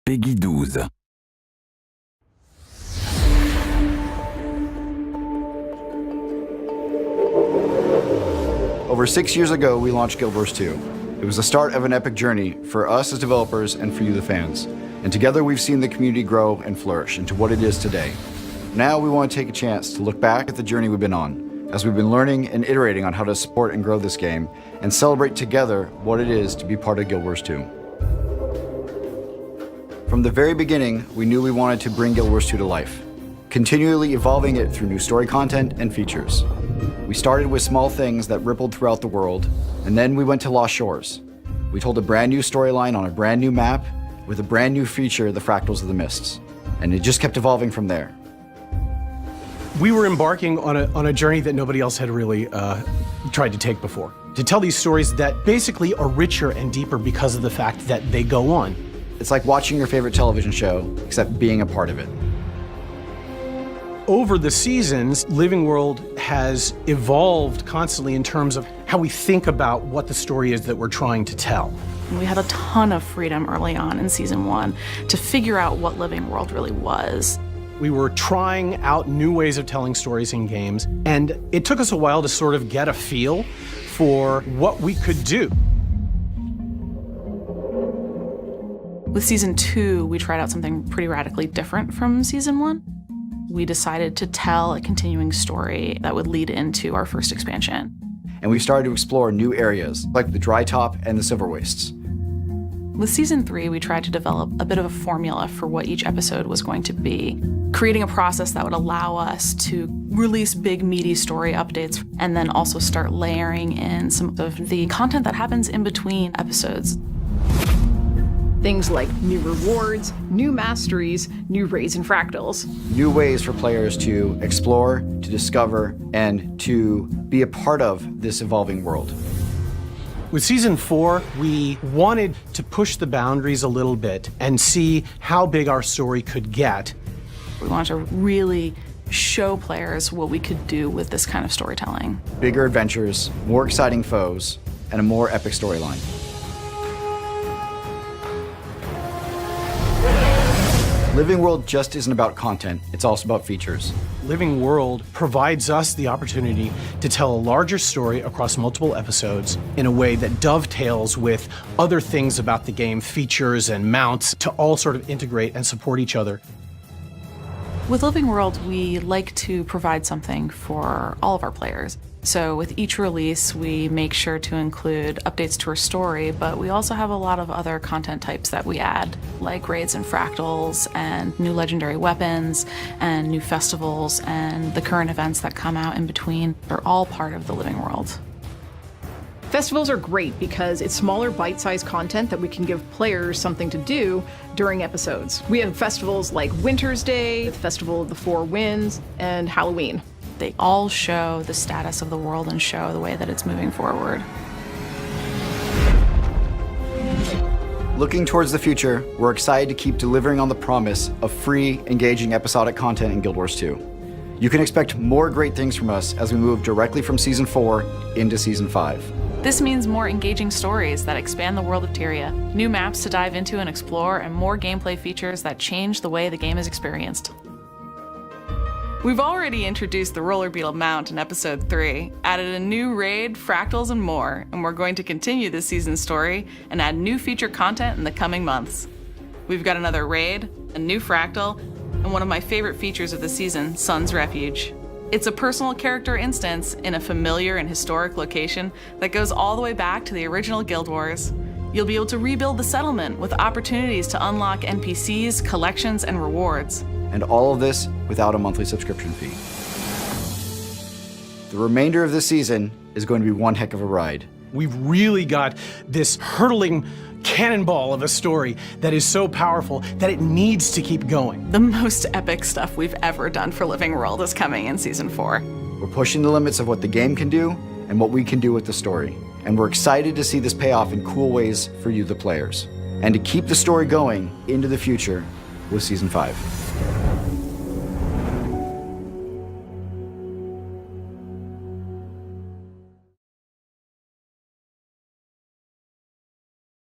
Peggy 12. Over 6 years ago, we launched Guild Wars 2. It was the start of an epic journey for us as developers and for you, the fans. And together we've seen the community grow and flourish into what it is today. Now we want to take a chance to look back at the journey we've been on, as we've been learning and iterating on how to support and grow this game, and celebrate together what it is to be part of Guild Wars 2. From the very beginning, we knew we wanted to bring Guild Wars 2 to life, continually evolving it through new story content and features. We started with small things that rippled throughout the world, and then we went to Lost Shores. We told a brand new storyline on a brand new map with a brand new feature, the Fractals of the Mists, and it just kept evolving from there. We were embarking on a journey that nobody else had really tried to take before. To tell these stories that basically are richer and deeper because of the fact that they go on. It's like watching your favorite television show, except being a part of it. Over the seasons, Living World has evolved constantly in terms of how we think about what the story is that we're trying to tell. We had a ton of freedom early on in season 1 to figure out what Living World really was. We were trying out new ways of telling stories in games, and it took us a while to sort of get a feel for what we could do. With season 2, we tried out something pretty radically different from season 1. We decided to tell a continuing story that would lead into our first expansion. And we started to explore new areas, like the Dry Top and the Silver Wastes. With season 3, we tried to develop a bit of a formula for what each episode was going to be, creating a process that would allow us to release big, meaty story updates, and then also start layering in some of the content that happens in between episodes. Things like new rewards, new masteries, new raids and fractals. New ways for players to explore, to discover, and to be a part of this evolving world. With season 4, we wanted to push the boundaries a little bit and see how big our story could get. We wanted to really show players what we could do with this kind of storytelling. Bigger adventures, more exciting foes, and a more epic storyline. Living World just isn't about content, it's also about features. Living World provides us the opportunity to tell a larger story across multiple episodes in a way that dovetails with other things about the game, features and mounts, to all sort of integrate and support each other. With Living World, we like to provide something for all of our players. So with each release, we make sure to include updates to our story, but we also have a lot of other content types that we add, like raids and fractals, and new legendary weapons, and new festivals, and the current events that come out in between. They're all part of the Living World. Festivals are great because it's smaller, bite-sized content that we can give players something to do during episodes. We have festivals like Winter's Day, the Festival of the Four Winds, and Halloween. They all show the status of the world and show the way that it's moving forward. Looking towards the future, we're excited to keep delivering on the promise of free, engaging episodic content in Guild Wars 2. You can expect more great things from us as we move directly from Season 4 into Season 5. This means more engaging stories that expand the world of Tyria, new maps to dive into and explore, and more gameplay features that change the way the game is experienced. We've already introduced the Roller Beetle mount in episode 3, added a new raid, fractals, and more, and we're going to continue this season's story and add new feature content in the coming months. We've got another raid, a new fractal, and one of my favorite features of the season, Sun's Refuge. It's a personal character instance in a familiar and historic location that goes all the way back to the original Guild Wars. You'll be able to rebuild the settlement with opportunities to unlock NPCs, collections, and rewards. And all of this without a monthly subscription fee. The remainder of this season is going to be one heck of a ride. We've really got this hurtling cannonball of a story that is so powerful that it needs to keep going. The most epic stuff we've ever done for Living World is coming in Season 4. We're pushing the limits of what the game can do and what we can do with the story. And we're excited to see this pay off in cool ways for you, the players. And to keep the story going into the future with Season 5.